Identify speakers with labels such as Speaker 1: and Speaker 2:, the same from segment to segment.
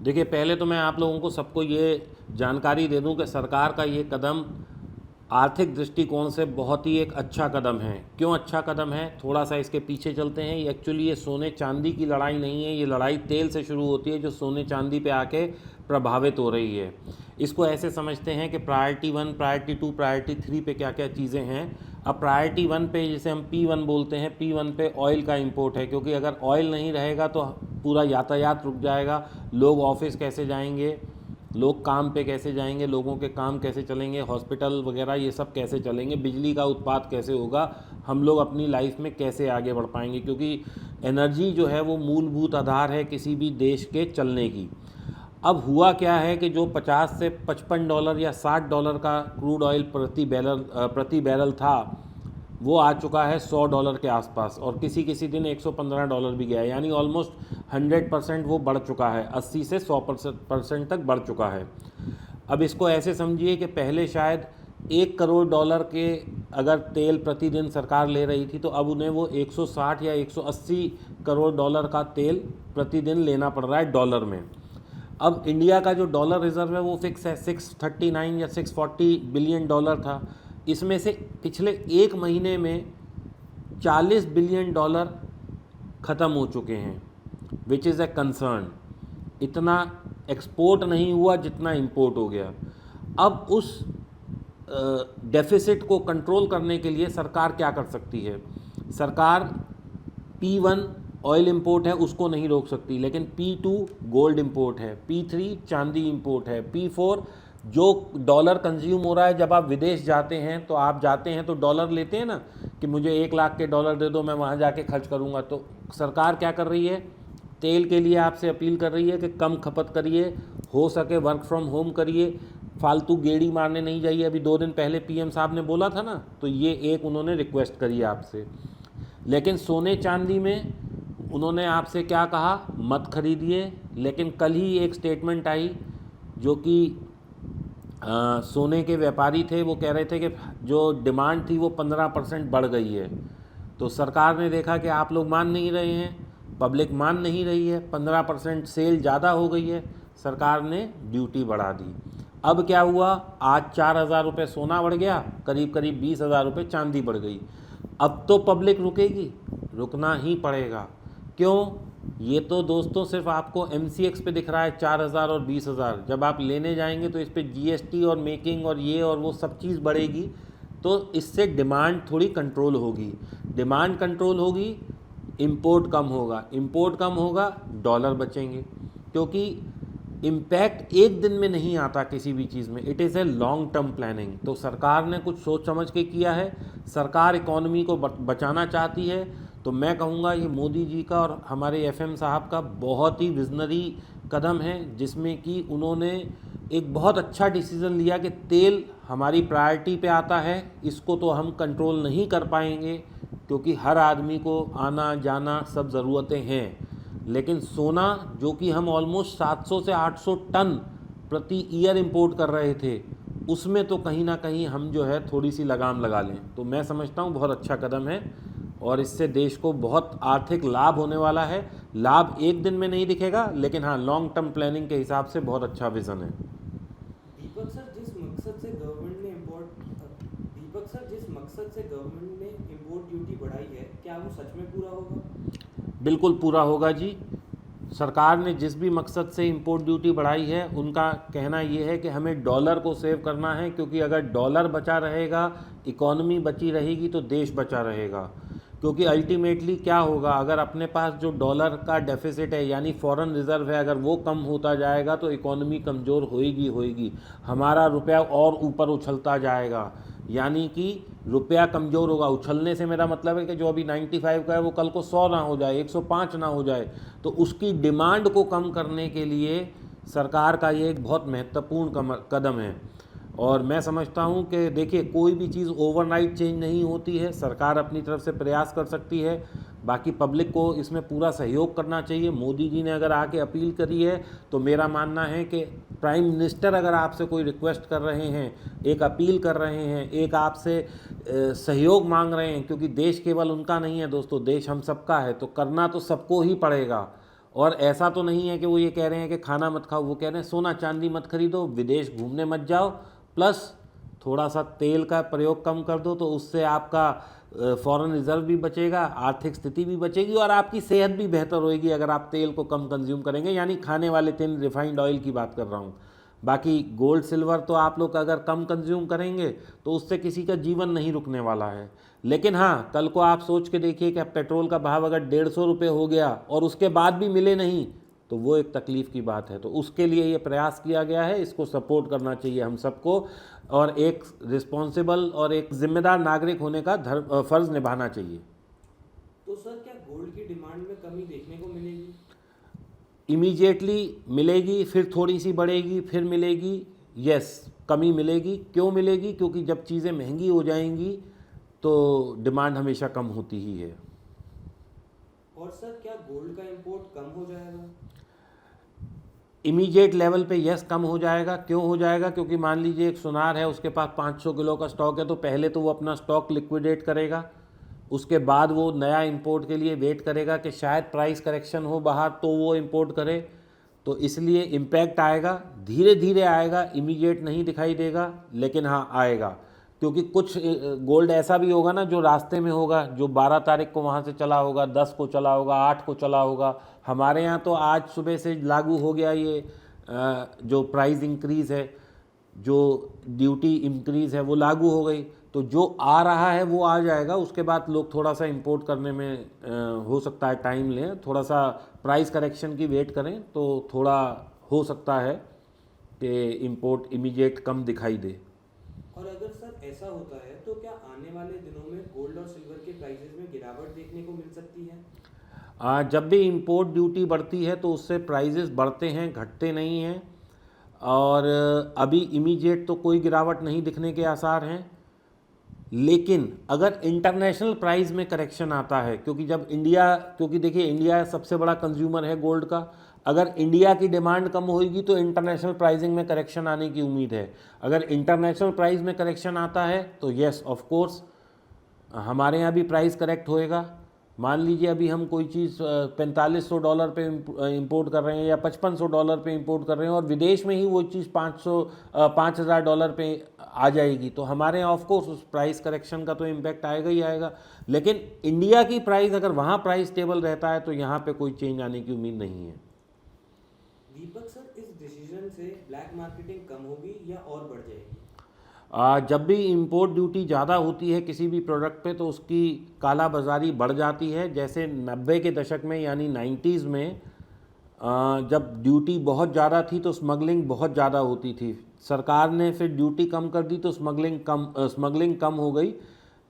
Speaker 1: देखिए, पहले तो मैं आप लोगों को सबको ये जानकारी दे दूं कि सरकार का ये कदम आर्थिक दृष्टिकोण से बहुत ही एक अच्छा कदम है। क्यों अच्छा कदम है, थोड़ा सा इसके पीछे चलते हैं। ये एक्चुअली ये सोने चांदी की लड़ाई नहीं है, ये लड़ाई तेल से शुरू होती है जो सोने चांदी पे आके प्रभावित हो रही है। इसको ऐसे समझते हैं कि प्रायोरिटी 1, प्रायोरिटी 2, प्रायोरिटी 3 पे क्या क्या चीज़ें हैं। अब प्रायोरिटी 1 पे, जिसे हम P1 बोलते हैं, P1 पे ऑयल का इंपोर्ट है, क्योंकि अगर ऑयल नहीं रहेगा तो पूरा यातायात रुक जाएगा। लोग ऑफिस कैसे जाएंगे, लोग काम पे कैसे जाएंगे, लोगों के काम कैसे चलेंगे, हॉस्पिटल वगैरह ये सब कैसे चलेंगे, बिजली का उत्पाद कैसे होगा, हम लोग अपनी लाइफ में कैसे आगे बढ़ पाएंगे, क्योंकि एनर्जी जो है वो मूलभूत आधार है किसी भी देश के चलने की। अब हुआ क्या है कि जो 50 से $55 या $60 का क्रूड ऑयल प्रति बैरल था, वो आ चुका है $100 के आसपास, और किसी किसी दिन $115 भी गया है, यानी ऑलमोस्ट 100% वो बढ़ चुका है, 80 से 100% तक बढ़ चुका है। अब इसको ऐसे समझिए कि पहले शायद $1 करोड़ के अगर तेल प्रतिदिन सरकार ले रही थी, तो अब उन्हें वो 160 या $180 करोड़ का तेल प्रतिदिन लेना पड़ रहा है डॉलर में। अब इंडिया का जो डॉलर रिज़र्व है वो फिक्स है, 639 या $640 बिलियन था। इसमें से पिछले एक महीने में $40 बिलियन ख़त्म हो चुके हैं, विच इज़ ए कंसर्न। इतना एक्सपोर्ट नहीं हुआ जितना इंपोर्ट हो गया। अब उस डेफिसिट को कंट्रोल करने के लिए सरकार क्या कर सकती है? सरकार P1 ऑयल इंपोर्ट है उसको नहीं रोक सकती, लेकिन P2 गोल्ड इंपोर्ट है, P3 चांदी इंपोर्ट है, P4 जो डॉलर कंज्यूम हो रहा है। जब आप विदेश जाते हैं तो आप जाते हैं तो डॉलर लेते हैं ना, कि मुझे 1 लाख के डॉलर दे दो, मैं वहाँ जाके खर्च करूँगा। तो सरकार क्या कर रही है? तेल के लिए आपसे अपील कर रही है कि कम खपत करिए, हो सके वर्क फ्रॉम होम करिए, फालतू गेड़ी मारने नहीं जाइए। अभी 2 दिन पहले PM साहब ने बोला था ना, तो ये एक उन्होंने रिक्वेस्ट करी है आपसे। लेकिन सोने चांदी में उन्होंने आपसे क्या कहा? मत खरीदिए। लेकिन कल ही एक स्टेटमेंट आई जो कि सोने के व्यापारी थे, वो कह रहे थे कि जो डिमांड थी वो 15% बढ़ गई है। तो सरकार ने देखा कि आप लोग मान नहीं रहे हैं, पब्लिक मान नहीं रही है, 15% सेल ज़्यादा हो गई है, सरकार ने ड्यूटी बढ़ा दी। अब क्या हुआ? आज 4,000 रुपये सोना बढ़ गया, करीब करीब 20,000 रुपये चांदी बढ़ गई। अब तो पब्लिक रुकेगी, रुकना ही पड़ेगा। क्यों? ये तो दोस्तों सिर्फ आपको MCX पे दिख रहा है 4,000 और 20,000। जब आप लेने जाएंगे तो इस पर GST और मेकिंग और ये और वो सब चीज़ बढ़ेगी, तो इससे डिमांड थोड़ी कंट्रोल होगी। डिमांड कंट्रोल होगी, इंपोर्ट कम होगा, इंपोर्ट कम होगा, डॉलर बचेंगे। क्योंकि इम्पैक्ट एक दिन में नहीं आता किसी भी चीज़ में, it is a long term planning. तो सरकार ने कुछ सोच समझ के किया है, सरकार इकॉनमी को बचाना चाहती है। तो मैं कहूँगा ये मोदी जी का और हमारे FM साहब का बहुत ही विजनरी कदम है, जिसमें कि उन्होंने एक बहुत अच्छा डिसीज़न लिया कि तेल हमारी प्रायोरिटी पे आता है, इसको तो हम कंट्रोल नहीं कर पाएंगे क्योंकि हर आदमी को आना जाना सब ज़रूरतें हैं। लेकिन सोना जो कि हम ऑलमोस्ट 700 से 800 टन प्रति ईयर इंपोर्ट कर रहे थे, उसमें तो कहीं ना कहीं हम जो है थोड़ी सी लगाम लगा लें। तो मैं समझता हूँ बहुत अच्छा कदम है और इससे देश को बहुत आर्थिक लाभ होने वाला है। लाभ एक दिन में नहीं दिखेगा, लेकिन हाँ लॉन्ग टर्म प्लानिंग के हिसाब से बहुत अच्छा विज़न है।
Speaker 2: दीपक सर, जिस मकसद से गवर्नमेंट ने इंपोर्ट ड्यूटी बढ़ाई है, क्या वो सच में पूरा होगा?
Speaker 1: बिल्कुल पूरा होगा जी। सरकार ने जिस भी मकसद से इंपोर्ट ड्यूटी बढ़ाई है, उनका कहना ये है कि हमें डॉलर को सेव करना है, क्योंकि अगर डॉलर बचा रहेगा, इकॉनमी बची रहेगी, तो देश बचा रहेगा। क्योंकि अल्टीमेटली क्या होगा, अगर अपने पास जो डॉलर का डेफिसिट है यानी फॉरेन रिजर्व है, अगर वो कम होता जाएगा तो इकॉनमी कमज़ोर होएगी होएगी, हमारा रुपया और ऊपर उछलता जाएगा। यानी कि रुपया कमज़ोर होगा। उछलने से मेरा मतलब है कि जो अभी 95 का है वो कल को 100 ना हो जाए, 105 ना हो जाए। तो उसकी डिमांड को कम करने के लिए सरकार का ये एक बहुत महत्वपूर्ण कदम है। और मैं समझता हूँ कि देखिए, कोई भी चीज़ ओवरनाइट चेंज नहीं होती है। सरकार अपनी तरफ से प्रयास कर सकती है, बाकी पब्लिक को इसमें पूरा सहयोग करना चाहिए। मोदी जी ने अगर आके अपील करी है, तो मेरा मानना है कि प्राइम मिनिस्टर अगर आपसे कोई रिक्वेस्ट कर रहे हैं, एक अपील कर रहे हैं, एक आपसे सहयोग मांग रहे हैं, क्योंकि देश केवल उनका नहीं है दोस्तों, देश हम सबका है, तो करना तो सबको ही पड़ेगा। और ऐसा तो नहीं है कि वो ये कह रहे हैं कि खाना मत खाओ, वो कह रहे हैं सोना चांदी मत खरीदो, विदेश घूमने मत जाओ, प्लस थोड़ा सा तेल का प्रयोग कम कर दो, तो उससे आपका फॉरेन रिजर्व भी बचेगा, आर्थिक स्थिति भी बचेगी और आपकी सेहत भी बेहतर होएगी अगर आप तेल को कम कंज्यूम करेंगे, यानी खाने वाले तेल, रिफाइंड ऑयल की बात कर रहा हूँ। बाकी गोल्ड सिल्वर तो आप लोग अगर कम कंज्यूम करेंगे तो उससे किसी का जीवन नहीं रुकने वाला है। लेकिन हाँ, कल को आप सोच के देखिए कि अब पेट्रोल का भाव अगर 150 रुपये हो गया और उसके बाद भी मिले नहीं, तो वो एक तकलीफ़ की बात है। तो उसके लिए ये प्रयास किया गया है, इसको सपोर्ट करना चाहिए हम सबको और एक रिस्पॉन्सिबल और एक जिम्मेदार नागरिक होने का फ़र्ज़ निभाना चाहिए।
Speaker 2: तो सर क्या गोल्ड की डिमांड में कमी देखने को मिलेगी?
Speaker 1: इमीडिएटली मिलेगी, फिर थोड़ी सी बढ़ेगी, फिर मिलेगी। यस, कमी मिलेगी। क्यों मिलेगी? क्योंकि जब चीज़ें महंगी हो जाएंगी तो डिमांड हमेशा कम होती ही है।
Speaker 2: और सर क्या गोल्ड का इंपोर्ट कम हो जाएगा?
Speaker 1: इमीडिएट लेवल पे यस कम हो जाएगा। क्यों हो जाएगा? क्योंकि मान लीजिए एक सुनार है, उसके पास 500 किलो का स्टॉक है, तो पहले तो वो अपना स्टॉक लिक्विडेट करेगा, उसके बाद वो नया इंपोर्ट के लिए वेट करेगा कि शायद प्राइस करेक्शन हो बाहर तो वो इंपोर्ट करे। तो इसलिए इम्पैक्ट आएगा, धीरे धीरे आएगा, इमीडिएट नहीं दिखाई देगा, लेकिन हाँ आएगा। क्योंकि कुछ गोल्ड ऐसा भी होगा ना जो रास्ते में होगा, जो 12 तारीख को वहाँ से चला होगा, 10 को चला होगा, 8 को चला होगा। हमारे यहाँ तो आज सुबह से लागू हो गया ये जो प्राइस इंक्रीज़ है, जो ड्यूटी इंक्रीज़ है वो लागू हो गई। तो जो आ रहा है वो आ जाएगा, उसके बाद लोग थोड़ा सा इंपोर्ट करने में हो सकता है टाइम लें, थोड़ा सा प्राइस करेक्शन की वेट करें, तो थोड़ा हो सकता है कि इंपोर्ट इमीडिएट कम दिखाई दे।
Speaker 2: और अगर सर ऐसा होता है तो क्या आने वाले दिनों में गोल्ड और सिल्वर के प्राइसेस में गिरावट देखने को मिल सकती है?
Speaker 1: जब भी इंपोर्ट ड्यूटी बढ़ती है तो उससे प्राइजेस बढ़ते हैं, घटते नहीं हैं। और अभी इमीडिएट तो कोई गिरावट नहीं दिखने के आसार हैं। लेकिन अगर इंटरनेशनल प्राइस में करेक्शन आता है, क्योंकि देखिए इंडिया सबसे बड़ा कंज्यूमर है गोल्ड का, अगर इंडिया की डिमांड कम होगी तो इंटरनेशनल प्राइसिंग में करेक्शन आने की उम्मीद है। अगर इंटरनेशनल प्राइस में करेक्शन आता है तो येस ऑफ कोर्स हमारे यहाँ भी प्राइस करेक्ट होएगा। मान लीजिए अभी हम कोई चीज़ $4500 पे इंपोर्ट कर रहे हैं या $5500 पे इंपोर्ट कर रहे हैं और विदेश में ही वो चीज़ $5000 पे आ जाएगी, तो हमारे यहाँ ऑफ कोर्स उस प्राइस करेक्शन का तो इम्पैक्ट आएगा ही आएगा। लेकिन इंडिया की प्राइस अगर वहाँ प्राइस स्टेबल रहता है तो यहाँ पे कोई चेंज आने की उम्मीद नहीं है।
Speaker 2: दीपक सर, इस डिसीजन से ब्लैक मार्केटिंग कम होगी या और बढ़ जाएगी?
Speaker 1: जब भी इंपोर्ट ड्यूटी ज़्यादा होती है किसी भी प्रोडक्ट पे तो उसकी काला बाज़ारी बढ़ जाती है। जैसे 90 के दशक में यानी 90s में जब ड्यूटी बहुत ज़्यादा थी तो स्मगलिंग बहुत ज़्यादा होती थी। सरकार ने फिर ड्यूटी कम कर दी तो स्मगलिंग कम हो गई।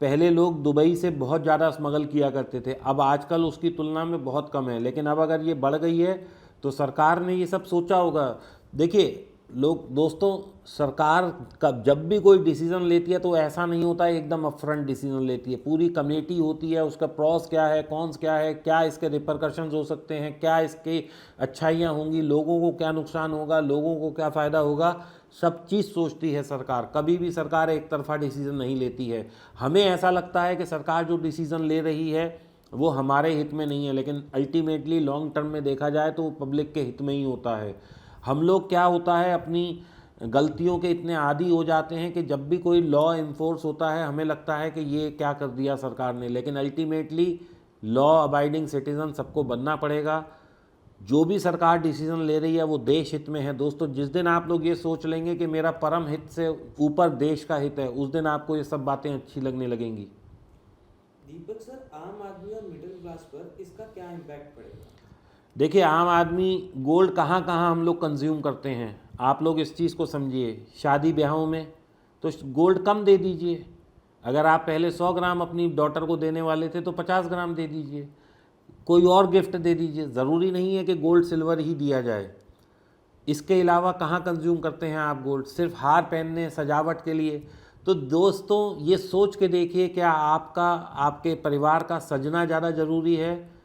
Speaker 1: पहले लोग दुबई से बहुत ज़्यादा स्मगल किया करते थे, अब आजकल उसकी तुलना में बहुत कम है। लेकिन अब अगर ये बढ़ गई है तो सरकार ने ये सब सोचा होगा। देखिए दोस्तों, सरकार का जब भी कोई डिसीज़न लेती है तो ऐसा नहीं होता है एकदम अपफ्रंट डिसीज़न लेती है। पूरी कमेटी होती है, उसका प्रॉस क्या है, कॉन्स क्या है, क्या इसके रिपरकशंस हो सकते हैं, क्या इसकी अच्छाइयाँ होंगी, लोगों को क्या नुकसान होगा, लोगों को क्या फ़ायदा होगा, सब चीज़ सोचती है सरकार। कभी भी सरकार एक तरफा डिसीज़न नहीं लेती है। हमें ऐसा लगता है कि सरकार जो डिसीज़न ले रही है वो हमारे हित में नहीं है, लेकिन अल्टीमेटली लॉन्ग टर्म में देखा जाए तो वो पब्लिक के हित में ही होता है। हम लोग क्या होता है अपनी गलतियों के इतने आदी हो जाते हैं कि जब भी कोई लॉ इन्फोर्स होता है हमें लगता है कि ये क्या कर दिया सरकार ने, लेकिन अल्टीमेटली लॉ अबाइडिंग सिटीज़न सबको बनना पड़ेगा। जो भी सरकार डिसीज़न ले रही है वो देश हित में है। दोस्तों, जिस दिन आप लोग ये सोच लेंगे कि मेरा परम हित से ऊपर देश का हित है, उस दिन आपको ये सब बातें अच्छी लगने लगेंगी।
Speaker 2: दीपक सर, आम आदमी और मिडिल क्लास पर इसका क्या इम्पैक्ट पड़ेगा?
Speaker 1: देखिए, आम आदमी गोल्ड कहाँ कहाँ हम लोग कंज्यूम करते हैं, आप लोग इस चीज़ को समझिए। शादी ब्याहों में तो गोल्ड कम दे दीजिए। अगर आप पहले 100 ग्राम अपनी डॉटर को देने वाले थे तो 50 ग्राम दे दीजिए, कोई और गिफ्ट दे दीजिए। ज़रूरी नहीं है कि गोल्ड सिल्वर ही दिया जाए। इसके अलावा कहाँ कंज्यूम करते हैं आप गोल्ड? सिर्फ हार पहनने, सजावट के लिए। तो दोस्तों, ये सोच के देखिए, क्या आपके परिवार का सजना ज़्यादा ज़रूरी है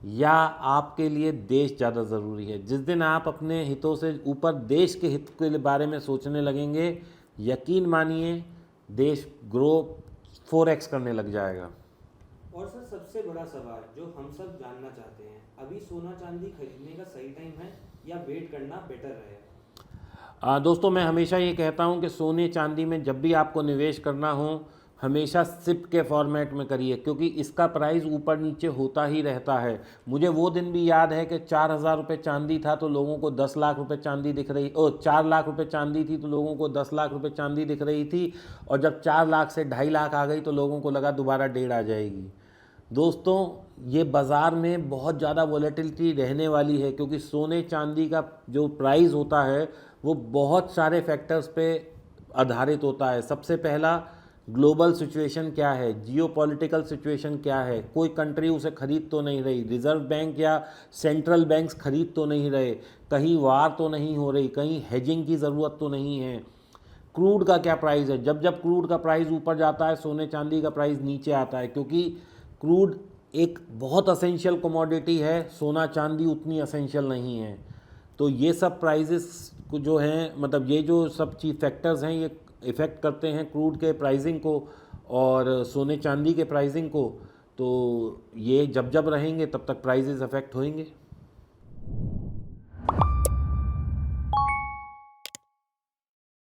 Speaker 1: या आपके लिए देश ज़्यादा ज़रूरी है? जिस दिन आप अपने हितों से ऊपर देश के हित के बारे में सोचने लगेंगे, यकीन मानिए देश ग्रो 4x करने लग जाएगा।
Speaker 2: और सर सबसे बड़ा सवाल जो हम सब जानना चाहते हैं, अभी सोना चांदी खरीदने का सही टाइम है या वेट करना बेटर रहेगा?
Speaker 1: दोस्तों, मैं हमेशा ये कहता हूँ कि सोने चांदी में जब भी आपको निवेश करना हो, हमेशा सिप के फॉर्मेट में करिए, क्योंकि इसका प्राइस ऊपर नीचे होता ही रहता है। मुझे वो दिन भी याद है कि 4,000 रुपये चांदी था तो लोगों को 10 लाख रुपए चांदी दिख रही, 4 लाख रुपए चांदी थी तो लोगों को 10 लाख रुपए चांदी दिख रही थी, और जब 4 लाख से 2.5 लाख आ गई तो लोगों को लगा दोबारा 1.5 आ जाएगी। दोस्तों, ये बाज़ार में बहुत ज़्यादा वॉलेटिलिटी रहने वाली है, क्योंकि सोने चांदी का जो प्राइस होता है वो बहुत सारे फैक्टर्स पे आधारित होता है। सबसे पहला, ग्लोबल सिचुएशन क्या है, जियोपॉलिटिकल सिचुएशन क्या है, कोई कंट्री उसे खरीद तो नहीं रही, रिजर्व बैंक या सेंट्रल बैंक्स खरीद तो नहीं रहे, कहीं वार तो नहीं हो रही, कहीं हेजिंग की ज़रूरत तो नहीं है, क्रूड का क्या प्राइस है। जब जब क्रूड का प्राइस ऊपर जाता है, सोने चांदी का प्राइस नीचे आता है, क्योंकि क्रूड एक बहुत असेंशियल कमोडिटी है, सोना चांदी उतनी असेंशियल नहीं है। तो ये सब प्राइजेस को जो हैं, मतलब ये जो सब चीज़ फैक्टर्स हैं, ये इफ़ेक्ट करते हैं क्रूड के प्राइसिंग को और सोने चांदी के प्राइसिंग को। तो ये जब जब रहेंगे तब तक प्राइजेस अफेक्ट होंगे।